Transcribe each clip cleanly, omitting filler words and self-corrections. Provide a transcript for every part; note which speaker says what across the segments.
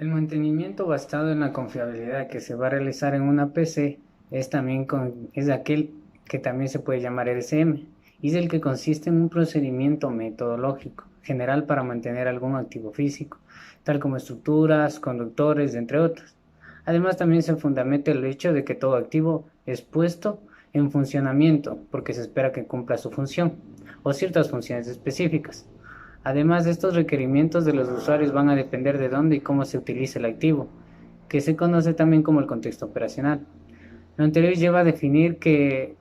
Speaker 1: El mantenimiento basado en la confiabilidad que se va a realizar en una PC es aquel que también se puede llamar RCM, y es el que consiste en un procedimiento metodológico general para mantener algún activo físico, tal como estructuras, conductores, entre otros. Además, también se fundamenta el hecho de que todo activo es puesto en funcionamiento porque se espera que cumpla su función o ciertas funciones específicas. Además, estos requerimientos de los usuarios van a depender de dónde y cómo se utilice el activo, que se conoce también como el contexto operacional. Lo anterior lleva a definir que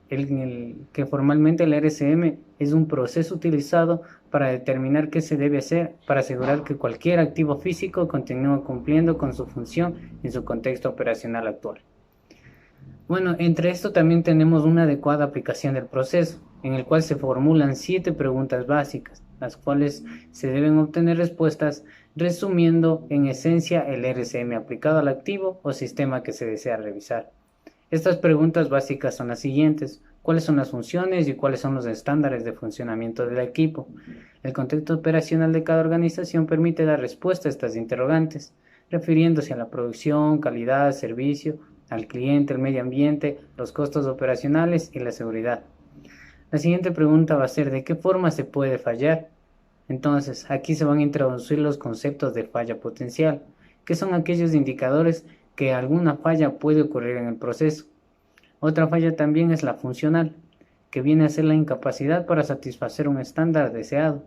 Speaker 1: formalmente el RCM es un proceso utilizado para determinar qué se debe hacer para asegurar que cualquier activo físico continúe cumpliendo con su función en su contexto operacional actual. Bueno, entre esto también tenemos una adecuada aplicación del proceso, en el cual se formulan 7 preguntas básicas, las cuales se deben obtener respuestas resumiendo en esencia el RCM aplicado al activo o sistema que se desea revisar. Estas preguntas básicas son las siguientes: ¿cuáles son las funciones y cuáles son los estándares de funcionamiento del equipo? El contexto operacional de cada organización permite dar respuesta a estas interrogantes, refiriéndose a la producción, calidad, servicio, al cliente, el medio ambiente, los costos operacionales y la seguridad. La siguiente pregunta va a ser: ¿de qué forma se puede fallar? Entonces, aquí se van a introducir los conceptos de falla potencial, que son aquellos indicadores que alguna falla puede ocurrir en el proceso. Otra falla también es la funcional, que viene a ser la incapacidad para satisfacer un estándar deseado.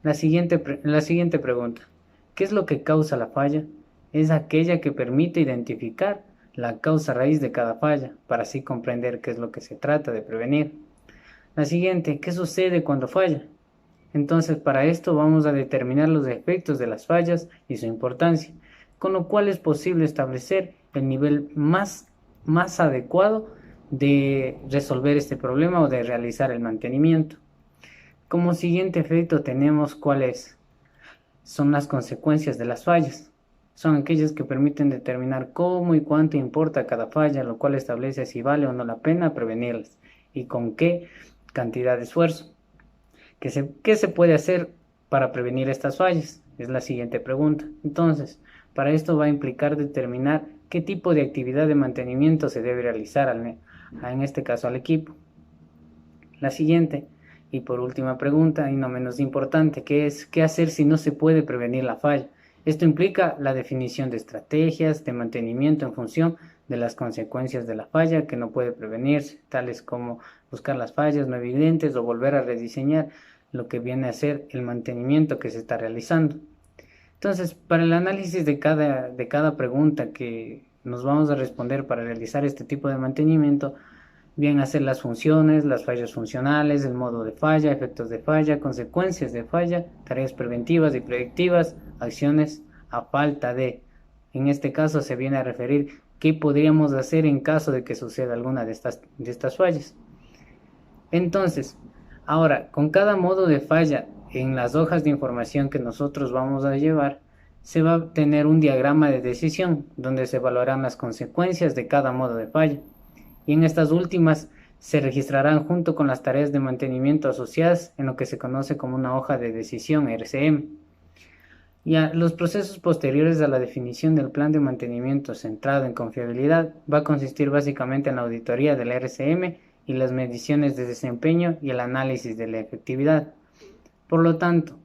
Speaker 1: La siguiente pregunta: ¿qué es lo que causa la falla? Es aquella que permite identificar la causa raíz de cada falla, para así comprender qué es lo que se trata de prevenir. La siguiente: ¿qué sucede cuando falla? Entonces, para esto vamos a determinar los efectos de las fallas y su importancia, con lo cual es posible establecer el nivel más adecuado de resolver este problema o de realizar el mantenimiento. Como siguiente efecto tenemos cuáles son las consecuencias de las fallas. Son aquellas que permiten determinar cómo y cuánto importa cada falla, lo cual establece si vale o no la pena prevenirlas y con qué cantidad de esfuerzo. ¿Qué se puede hacer para prevenir estas fallas? Es la siguiente pregunta. Entonces, para esto va a implicar determinar qué tipo de actividad de mantenimiento se debe realizar en este caso al equipo. La siguiente y por última pregunta, y no menos importante, que es ¿qué hacer si no se puede prevenir la falla? Esto implica la definición de estrategias de mantenimiento en función de las consecuencias de la falla que no puede prevenirse, tales como buscar las fallas no evidentes o volver a rediseñar lo que viene a ser el mantenimiento que se está realizando. Entonces, para el análisis de cada pregunta que nos vamos a responder para realizar este tipo de mantenimiento, bien hacer las funciones, las fallas funcionales, el modo de falla, efectos de falla, consecuencias de falla, tareas preventivas y predictivas, acciones a falta de. En este caso se viene a referir qué podríamos hacer en caso de que suceda alguna de estas fallas. Entonces, ahora, con cada modo de falla en las hojas de información que nosotros vamos a llevar, se va a tener un diagrama de decisión donde se evaluarán las consecuencias de cada modo de falla, y en estas últimas se registrarán junto con las tareas de mantenimiento asociadas en lo que se conoce como una hoja de decisión RCM. Ya los procesos posteriores a la definición del plan de mantenimiento centrado en confiabilidad va a consistir básicamente en la auditoría del RCM y las mediciones de desempeño y el análisis de la efectividad. Por lo tanto,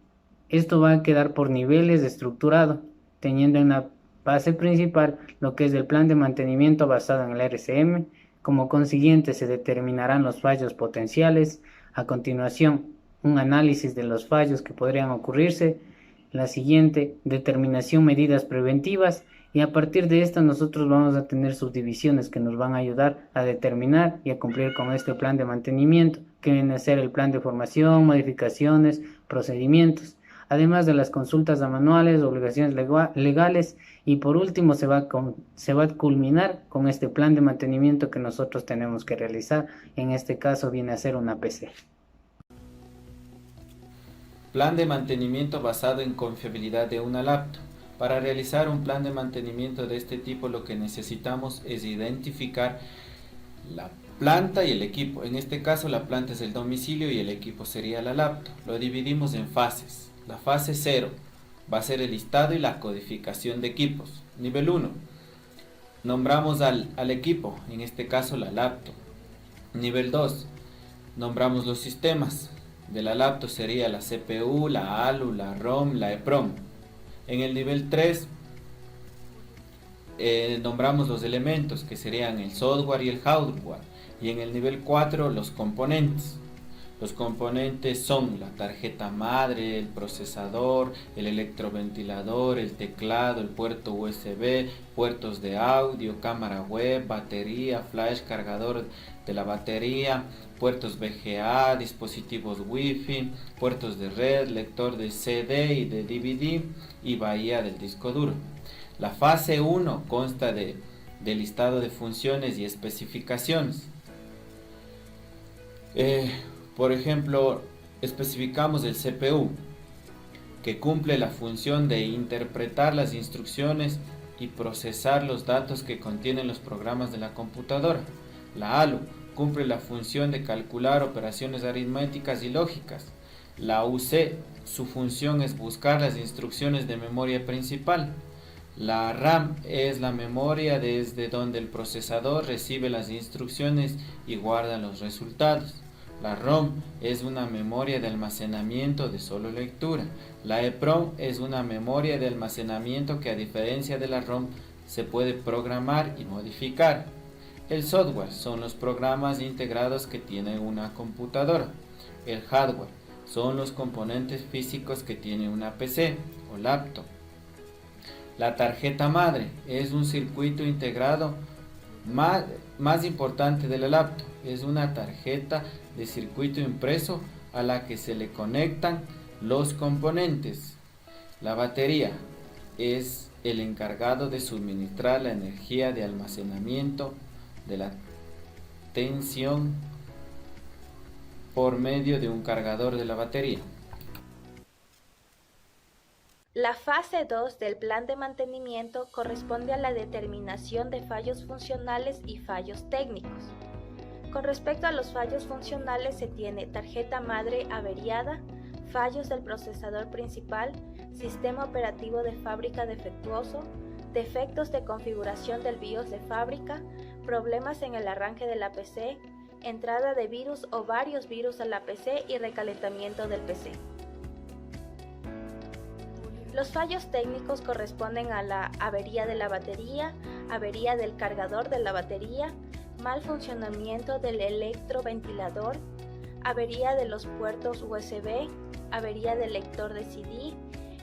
Speaker 1: esto va a quedar por niveles estructurado, teniendo en la base principal lo que es el plan de mantenimiento basado en el RCM. Como consiguiente, se determinarán los fallos potenciales. A continuación, un análisis de los fallos que podrían ocurrirse. La siguiente, determinación medidas preventivas, y a partir de esta nosotros vamos a tener subdivisiones que nos van a ayudar a determinar y a cumplir con este plan de mantenimiento, que viene a ser el plan de formación, modificaciones, procedimientos, además de las consultas a manuales, obligaciones legales, y por último se va a culminar con este plan de mantenimiento que nosotros tenemos que realizar. En este caso viene a ser una PC.
Speaker 2: Plan de mantenimiento basado en confiabilidad de una laptop. Para realizar un plan de mantenimiento de este tipo, lo que necesitamos es identificar la planta y el equipo. En este caso la planta es el domicilio y el equipo sería la laptop. Lo dividimos en fases. La fase 0 va a ser el listado y la codificación de equipos. Nivel 1. Nombramos al equipo, en este caso la laptop. Nivel 2. Nombramos los sistemas. De la laptop sería la CPU, la ALU, la ROM, la EPROM. En el nivel 3 nombramos los elementos, que serían el software y el hardware. Y en el nivel 4 los componentes. Los componentes son la tarjeta madre, el procesador, el electroventilador, el teclado, el puerto USB, puertos de audio, cámara web, batería, flash, cargador de la batería, puertos VGA, dispositivos Wi-Fi, puertos de red, lector de CD y de DVD y bahía del disco duro. La fase 1 consta de listado de funciones y especificaciones. Por ejemplo, especificamos el CPU, que cumple la función de interpretar las instrucciones y procesar los datos que contienen los programas de la computadora. La ALU cumple la función de calcular operaciones aritméticas y lógicas. La UC, su función es buscar las instrucciones de memoria principal. La RAM es la memoria desde donde el procesador recibe las instrucciones y guarda los resultados. La ROM es una memoria de almacenamiento de solo lectura. La EPROM es una memoria de almacenamiento que, a diferencia de la ROM, se puede programar y modificar. El software son los programas integrados que tiene una computadora. El hardware son los componentes físicos que tiene una PC o laptop. La tarjeta madre es un circuito integrado más importante de la laptop. Es una tarjeta de circuito impreso a la que se le conectan los componentes. La batería es el encargado de suministrar la energía de almacenamiento de la tensión por medio de un cargador de la batería.
Speaker 3: La fase 2 del plan de mantenimiento corresponde a la determinación de fallos funcionales y fallos técnicos. Con respecto a los fallos funcionales se tiene tarjeta madre averiada, fallos del procesador principal, sistema operativo de fábrica defectuoso, defectos de configuración del BIOS de fábrica, problemas en el arranque de la PC, entrada de virus o varios virus a la PC y recalentamiento del PC. Los fallos técnicos corresponden a la avería de la batería, avería del cargador de la batería, mal funcionamiento del electroventilador, avería de los puertos USB, avería del lector de CD,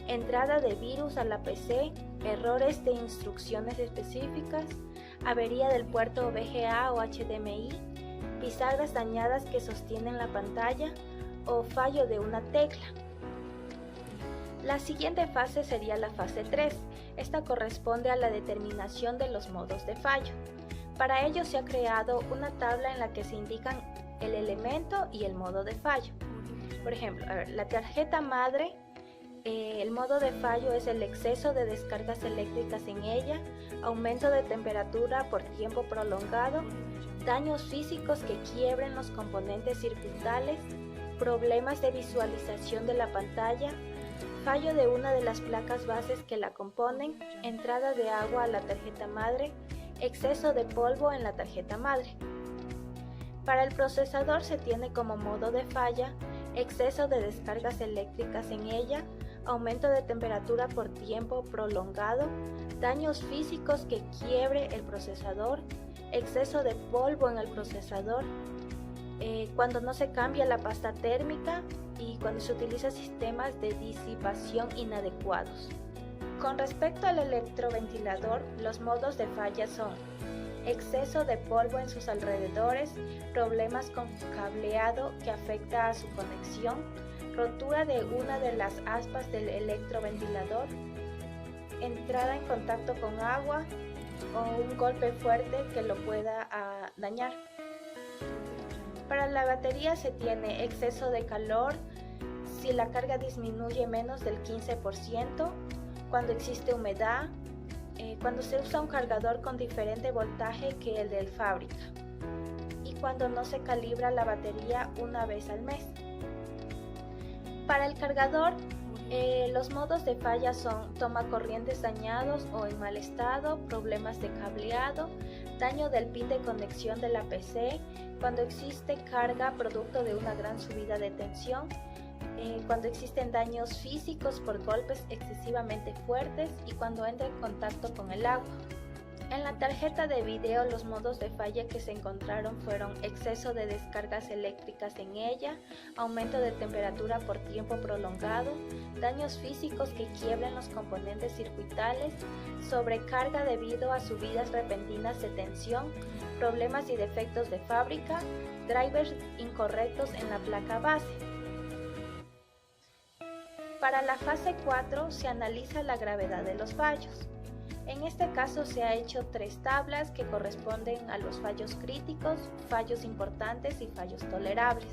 Speaker 3: entrada de virus a la PC, errores de instrucciones específicas, avería del puerto VGA o HDMI, bisagras dañadas que sostienen la pantalla o fallo de una tecla. La siguiente fase sería la fase 3. Esta corresponde a la determinación de los modos de fallo. Para ello se ha creado una tabla en la que se indican el elemento y el modo de fallo. Por ejemplo, la tarjeta madre, el modo de fallo es el exceso de descargas eléctricas en ella, aumento de temperatura por tiempo prolongado, daños físicos que quiebren los componentes circuitales, problemas de visualización de la pantalla, fallo de una de las placas bases que la componen, entrada de agua a la tarjeta madre, exceso de polvo en la tarjeta madre. Para el procesador se tiene como modo de falla exceso de descargas eléctricas en ella, aumento de temperatura por tiempo prolongado, daños físicos que quiebre el procesador, exceso de polvo en el procesador, cuando no se cambia la pasta térmica y cuando se utilizan sistemas de disipación inadecuados. Con respecto al electroventilador, los modos de falla son exceso de polvo en sus alrededores, problemas con cableado que afecta a su conexión, rotura de una de las aspas del electroventilador, entrada en contacto con agua o un golpe fuerte que lo pueda dañar. Para la batería se tiene exceso de calor si la carga disminuye menos del 15%, cuando existe humedad, cuando se usa un cargador con diferente voltaje que el de fábrica y cuando no se calibra la batería una vez al mes. Para el cargador Los modos de falla son tomacorrientes dañados o en mal estado, problemas de cableado, daño del pin de conexión de la PC, cuando existe carga producto de una gran subida de tensión, cuando existen daños físicos por golpes excesivamente fuertes y cuando entra en contacto con el agua. En la tarjeta de video los modos de falla que se encontraron fueron exceso de descargas eléctricas en ella, aumento de temperatura por tiempo prolongado, daños físicos que quiebran los componentes circuitales, sobrecarga debido a subidas repentinas de tensión, problemas y defectos de fábrica, drivers incorrectos en la placa base. Para la fase 4 se analiza la gravedad de los fallos. En este caso se ha hecho 3 tablas que corresponden a los fallos críticos, fallos importantes y fallos tolerables.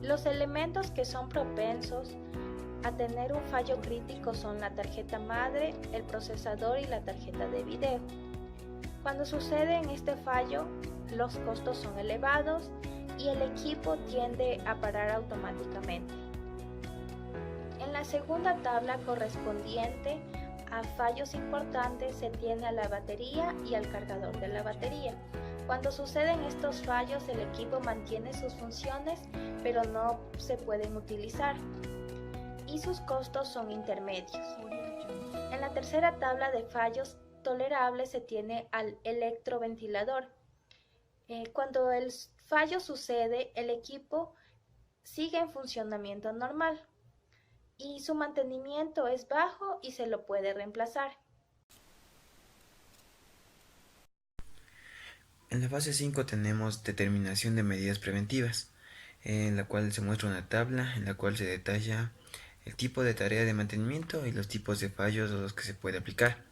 Speaker 3: Los elementos que son propensos a tener un fallo crítico son la tarjeta madre, el procesador y la tarjeta de video. Cuando sucede en este fallo, los costos son elevados y el equipo tiende a parar automáticamente. En la segunda tabla correspondiente a fallos importantes se tiene a la batería y al cargador de la batería. Cuando suceden estos fallos, el equipo mantiene sus funciones, pero no se pueden utilizar y sus costos son intermedios. En la tercera tabla de fallos tolerables se tiene al electroventilador. Cuando el fallo sucede, el equipo sigue en funcionamiento normal y su mantenimiento es bajo y se lo puede reemplazar.
Speaker 4: En la fase 5 tenemos determinación de medidas preventivas, en la cual se muestra una tabla en la cual se detalla el tipo de tarea de mantenimiento y los tipos de fallos a los que se puede aplicar.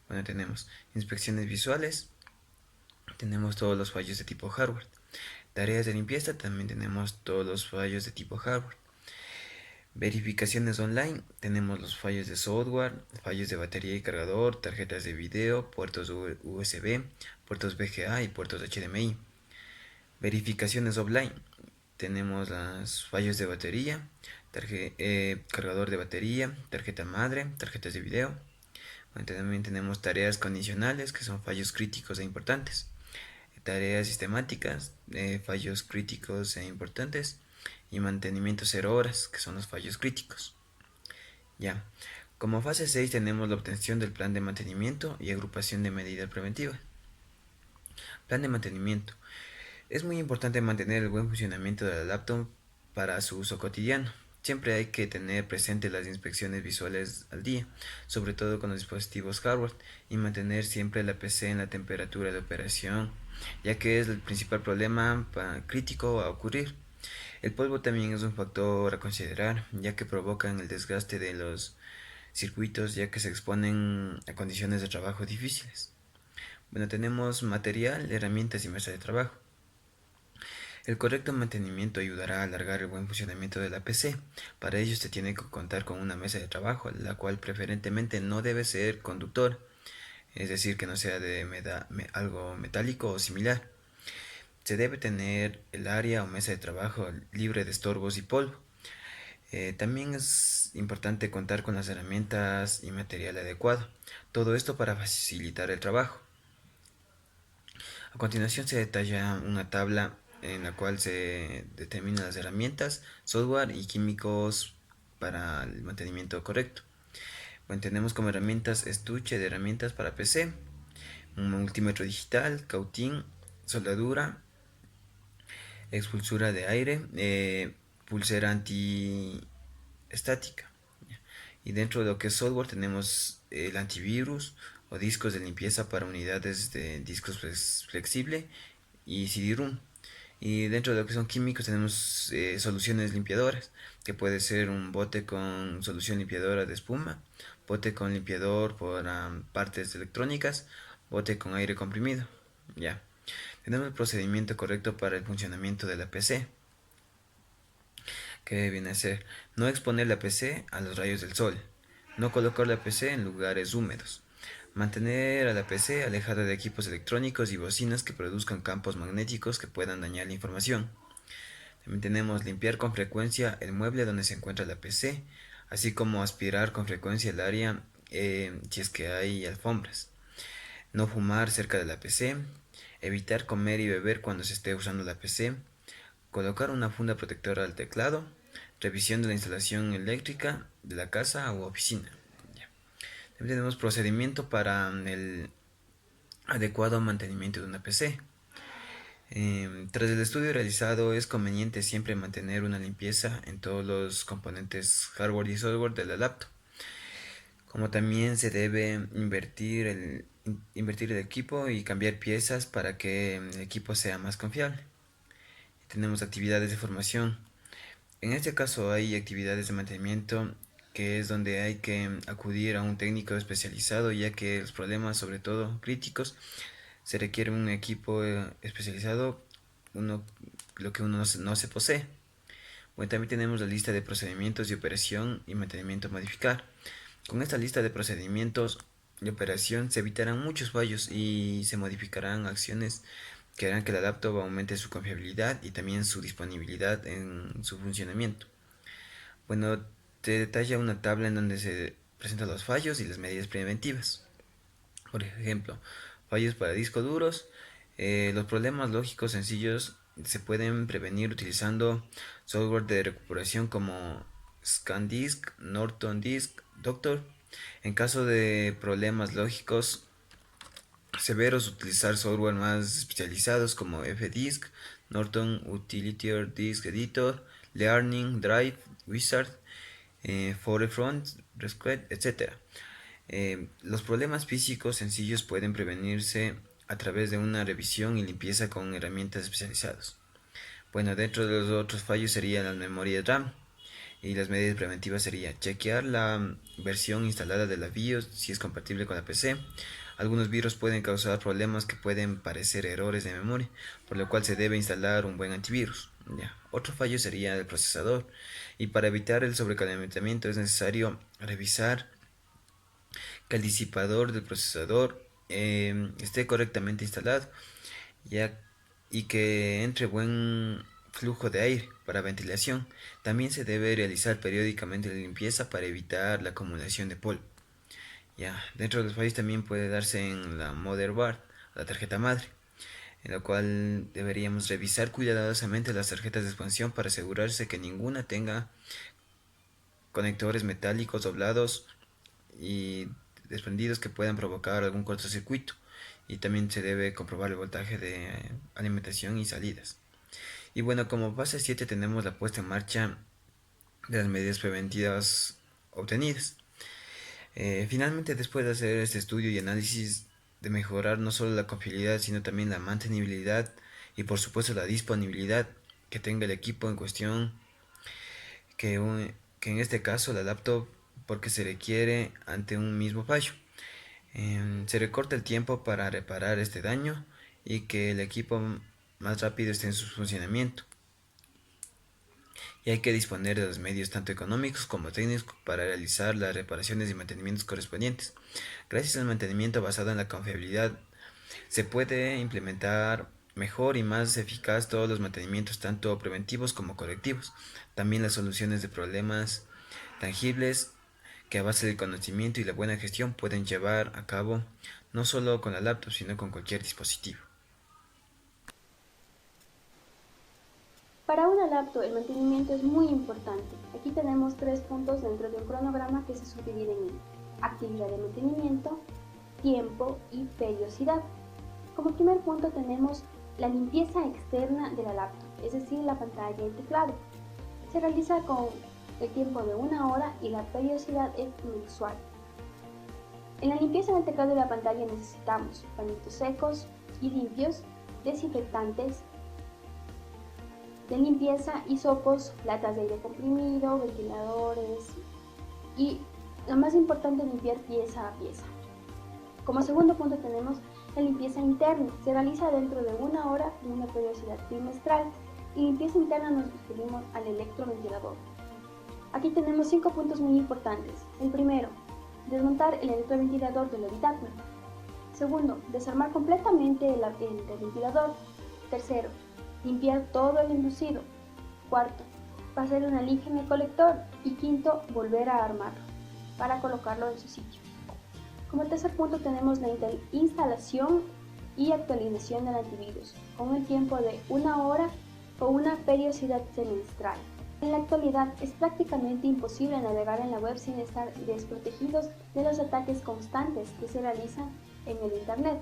Speaker 4: Bueno, tenemos inspecciones visuales, tenemos todos los fallos de tipo hardware. Tareas de limpieza, también tenemos todos los fallos de tipo hardware. Verificaciones online, tenemos los fallos de software, fallos de batería y cargador, tarjetas de video, puertos USB, puertos VGA y puertos HDMI. Verificaciones offline, tenemos los fallos de batería, cargador de batería, tarjeta madre, tarjetas de video. Bueno, también tenemos tareas condicionales, que son fallos críticos e importantes. Tareas sistemáticas, fallos críticos e importantes. Y mantenimiento 0 horas, que son los fallos críticos. Ya, como fase 6 tenemos la obtención del plan de mantenimiento y agrupación de medidas preventivas. Plan de mantenimiento. Es muy importante mantener el buen funcionamiento de la laptop para su uso cotidiano. Siempre hay que tener presente las inspecciones visuales al día, sobre todo con los dispositivos hardware, y mantener siempre la PC en la temperatura de operación, ya que es el principal problema crítico a ocurrir. El polvo también es un factor a considerar, ya que provocan el desgaste de los circuitos, ya que se exponen a condiciones de trabajo difíciles. Bueno, tenemos material, herramientas y mesa de trabajo. El correcto mantenimiento ayudará a alargar el buen funcionamiento de la PC. Para ello se tiene que contar con una mesa de trabajo, la cual preferentemente no debe ser conductor, es decir, que no sea de algo metálico o similar. Se debe tener el área o mesa de trabajo libre de estorbos y polvo. También es importante contar con las herramientas y material adecuado. Todo esto para facilitar el trabajo. A continuación se detalla una tabla en la cual se determinan las herramientas, software y químicos para el mantenimiento correcto. Bueno, tenemos como herramientas estuche de herramientas para PC, un multímetro digital, cautín, soldadura, expulsora de aire, pulsera antiestática. Y dentro de lo que es software tenemos el antivirus o discos de limpieza para unidades de discos flexible y CD-ROM. Y dentro de lo que son químicos tenemos soluciones limpiadoras, que puede ser un bote con solución limpiadora de espuma, bote con limpiador por partes electrónicas, bote con aire comprimido. Ya. Tenemos el procedimiento correcto para el funcionamiento de la PC, que viene a ser no exponer la PC a los rayos del sol, no colocar la PC en lugares húmedos, mantener a la PC alejada de equipos electrónicos y bocinas que produzcan campos magnéticos que puedan dañar la información. También tenemos limpiar con frecuencia el mueble donde se encuentra la PC, así como aspirar con frecuencia el área si es que hay alfombras. No fumar cerca de la PC, evitar comer y beber cuando se esté usando la PC, colocar una funda protectora al teclado, revisión de la instalación eléctrica de la casa u oficina. También tenemos procedimiento para el adecuado mantenimiento de una PC. Tras el estudio realizado, es conveniente siempre mantener una limpieza en todos los componentes hardware y software de la laptop. Como también se debe invertir el equipo y cambiar piezas para que el equipo sea más confiable. Tenemos actividades de formación. En este caso hay actividades de mantenimiento que es donde hay que acudir a un técnico especializado, ya que los problemas, sobre todo críticos, se requiere un equipo especializado, lo que uno no se posee. Bueno, también tenemos la lista de procedimientos de operación y mantenimiento a modificar. Con esta lista de procedimientos de operación se evitarán muchos fallos y se modificarán acciones que harán que la laptop aumente su confiabilidad y también su disponibilidad en su funcionamiento. Bueno, te detalla una tabla en donde se presentan los fallos y las medidas preventivas. Por ejemplo, fallos para discos duros. Los problemas lógicos sencillos se pueden prevenir utilizando software de recuperación como ScanDisk, Norton Disk, Doctor. En caso de problemas lógicos severos, utilizar software más especializados como FDisk, Norton Utility Disk Editor, Learning, Drive, Wizard, Forefront, Resquest, etc. Los problemas físicos sencillos pueden prevenirse a través de una revisión y limpieza con herramientas especializadas. Bueno, dentro de los otros fallos serían las memorias RAM y las medidas preventivas sería chequear la versión instalada de la BIOS si es compatible con la PC. Algunos virus pueden causar problemas que pueden parecer errores de memoria, por lo cual se debe instalar un buen antivirus. Otro fallo sería el procesador, y para evitar el sobrecalentamiento es necesario revisar que el disipador del procesador esté correctamente instalado y que entre buen flujo de aire para ventilación. También se debe realizar periódicamente la limpieza para evitar la acumulación de polvo. Dentro de los fallos también puede darse en la motherboard, la tarjeta madre, en la cual deberíamos revisar cuidadosamente las tarjetas de expansión para asegurarse que ninguna tenga conectores metálicos doblados y desprendidos que puedan provocar algún cortocircuito, y también se debe comprobar el voltaje de alimentación y salidas. Y bueno, como fase 7 tenemos la puesta en marcha de las medidas preventivas obtenidas. Finalmente, después de hacer este estudio y análisis de mejorar no solo la confiabilidad sino también la mantenibilidad y por supuesto la disponibilidad que tenga el equipo en cuestión, que en este caso la laptop, porque se requiere ante un mismo fallo. Se recorta el tiempo para reparar este daño y que el equipo más rápido esté en su funcionamiento. Y hay que disponer de los medios tanto económicos como técnicos para realizar las reparaciones y mantenimientos correspondientes. Gracias al mantenimiento basado en la confiabilidad, se puede implementar mejor y más eficaz todos los mantenimientos, tanto preventivos como correctivos. También las soluciones de problemas tangibles que a base del conocimiento y la buena gestión pueden llevar a cabo no solo con la laptop, sino con cualquier dispositivo.
Speaker 3: Para una laptop el mantenimiento es muy importante. Aquí tenemos 3 puntos dentro de un cronograma que se subdividen en actividad de mantenimiento, tiempo y periodicidad. Como primer punto tenemos la limpieza externa de la laptop, es decir, la pantalla y el teclado. Se realiza con el tiempo de 1 hora y la periodicidad es mensual. En la limpieza del teclado y la pantalla necesitamos pañitos secos y limpios, desinfectantes de limpieza, hisopos, latas de aire comprimido, ventiladores y lo más importante, limpiar pieza a pieza. Como segundo punto tenemos la limpieza interna. Se realiza dentro de 1 hora y una periodicidad trimestral. Y limpieza interna nos referimos al electroventilador. Aquí tenemos 5 puntos muy importantes. El primero, desmontar el electroventilador del habitáculo. Segundo, desarmar completamente el ventilador. Tercero, limpiar todo el inducido.
Speaker 5: cuarto, pasar una lija en el colector y quinto, volver a armarlo para colocarlo en su sitio. Como tercer punto tenemos la instalación y actualización del antivirus con el tiempo de 1 hora o una periodicidad semestral. En la actualidad es prácticamente imposible navegar en la web sin estar desprotegidos de los ataques constantes que se realizan en el Internet.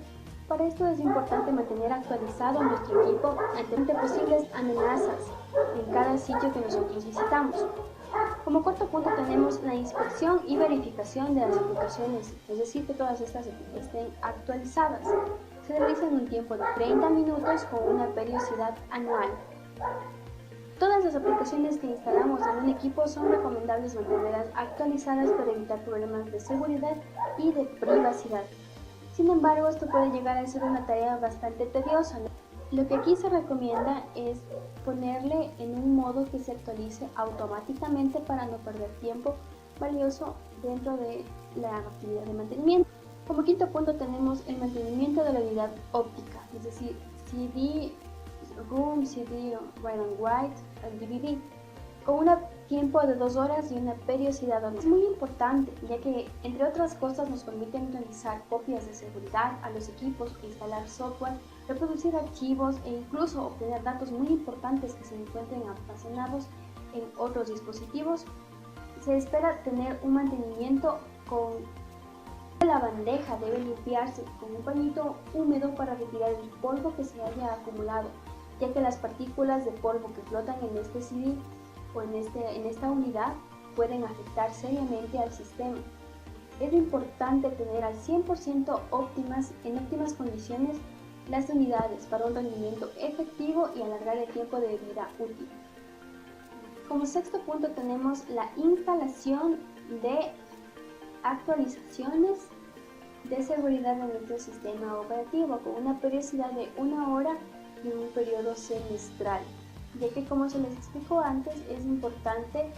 Speaker 5: Para esto es importante mantener actualizado nuestro equipo ante posibles amenazas en cada sitio que nosotros visitamos. Como cuarto punto tenemos la inspección y verificación de las aplicaciones, es decir, que todas estas estén actualizadas. Se realiza en un tiempo de 30 minutos con una periodicidad anual. Todas las aplicaciones que instalamos en un equipo son recomendables mantenerlas actualizadas para evitar problemas de seguridad y de privacidad. Sin embargo, esto puede llegar a ser una tarea bastante tediosa. Lo que aquí se recomienda es ponerle en un modo que se actualice automáticamente para no perder tiempo valioso dentro de la actividad de mantenimiento. Como quinto punto tenemos el mantenimiento de la unidad óptica, es decir, CD, ROM, CD, Write and Write, DVD, con un tiempo de 2 horas y una periodicidad anual. Es muy importante, ya que entre otras cosas nos permiten realizar copias de seguridad a los equipos, instalar software, reproducir archivos e incluso obtener datos muy importantes que se encuentren almacenados en otros dispositivos. Se espera tener un mantenimiento con la bandeja debe limpiarse con un pañito húmedo para retirar el polvo que se haya acumulado, ya que las partículas de polvo que flotan en este CD o en esta unidad pueden afectar seriamente al sistema. Es importante tener al 100% en óptimas condiciones las unidades para un rendimiento efectivo y alargar el tiempo de vida útil. Como sexto punto tenemos la instalación de actualizaciones de seguridad en nuestro sistema operativo con una periodicidad de 1 hora y un periodo semestral, ya que como se les explicó antes es importante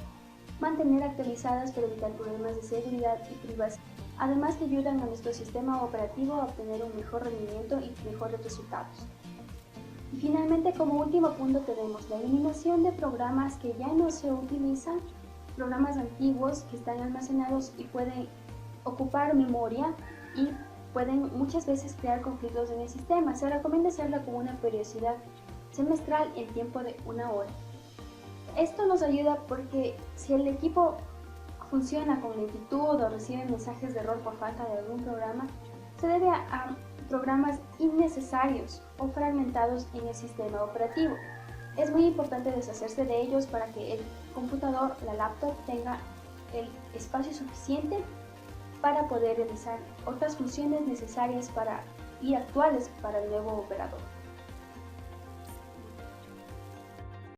Speaker 5: mantener actualizadas para evitar problemas de seguridad y privacidad, además que ayudan a nuestro sistema operativo a obtener un mejor rendimiento y mejores resultados. Y finalmente, como último punto tenemos la eliminación de programas que ya no se utilizan, programas antiguos que están almacenados y pueden ocupar memoria y pueden muchas veces crear conflictos en el sistema. Se recomienda hacerlo con una periodicidad semestral en tiempo de 1 hora. Esto nos ayuda porque si el equipo funciona con lentitud o recibe mensajes de error por falta de algún programa, se debe a programas innecesarios o fragmentados en el sistema operativo. Es muy importante deshacerse de ellos para que el computador, la laptop, tenga el espacio suficiente para poder realizar otras funciones necesarias y actuales para el nuevo operador.